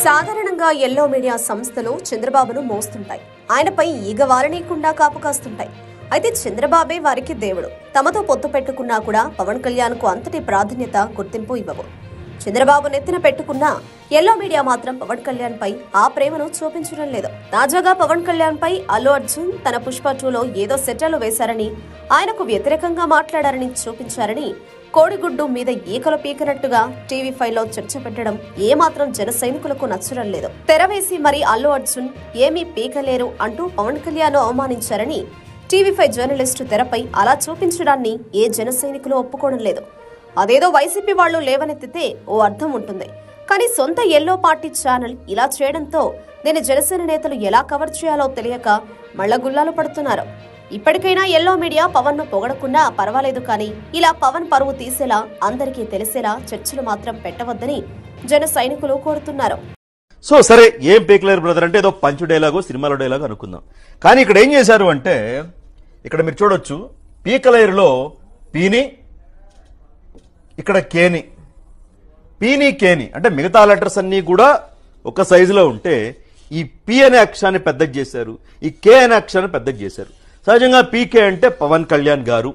సాధారణంగా yellow media సంస్థలు చంద్రబాబును మోస్తుంటాయి. ఆయనపై ఈగ వారనీయకుండా కాపు కాస్తుంటాయి. అయితే చంద్రబాబే వారికి దేవుడు. తమతో పొత్తు పెట్టుకున్నా కూడా పవన్ కళ్యాణ్ కు అంతటి ప్రాధాన్యత, గుర్తింపు ఇవ్వవు. చంద్రబాబు నెత్తిన పెట్టుకున్న ఎల్లో మీడియా మాత్రం పవన్ కళ్యాణ్ పై ఆ ప్రేమను చూపించడం లేదు. తాజాగా పవన్ కళ్యాణ్ పై అల్లు అర్జున్ తన పుష్ప 2లో ఏదో సెటర్లు వేశారని, ఆయనకు వ్యతిరేకంగా మాట్లాడారని చూపించారని, కోడిగుడ్డు మీద ఈకలు పీకినట్టుగా టీవీ5లో చర్చ పెట్టడం ఏమాత్రం జన సైనికులకు నచ్చడం లేదు. తెరవేసి మరి అల్లు అర్జున్ ఏమీ పీకలేరు అంటూ పవన్ కళ్యాణ్ అవమానించారని టీవీ5 జర్నలిస్టు తెరపై అలా చూపించడాన్ని ఏ జన సైనికులు ఒప్పుకోవడం లేదు. అదేదో వైసీపీ వాళ్లు లేవనెత్తితే ఓ అర్థం ఉంటుంది. కానీ సొంత ఎల్లో పార్టీ ఛానల్ ఇలా చేయడంతో దీని జనసేన నేతలు ఎలా కవర్ చేయాలో తెలియక మళ్లగుల్లాలు పడుతున్నారు. ఇప్పటికైనా ఎల్లో మీడియా పవన్ ను పొగడకున్నా పర్వాలేదు, కానీ ఇలా పవన్ పరువు తీసేలా, అందరికీ తెలిసేలా చర్చలు మాత్రం పెట్టవద్దని జన సైనికులు కోరుతున్నారు. సో సరే, ఏం పీకలేరు బ్రదర్ అంటే ఏదో పంచు డైలాగో సినిమాలో డైలాగో అనుకుందాం. కానీ ఇక్కడ ఏం చేశారు అంటే, ఇక్కడ మీరు చూడొచ్చు, పీకలేరులో పీని, ఇక్కడ కేని, పీని కేని అంటే మిగతా లెటర్స్ అన్నీ కూడా ఒక సైజులో ఉంటే ఈ పి అనే అక్షరాన్ని పెద్దది చేశారు, ఈ కే అనే అక్షరాన్ని పెద్దది చేశారు. సహజంగా పీకే అంటే పవన్ కళ్యాణ్ గారు,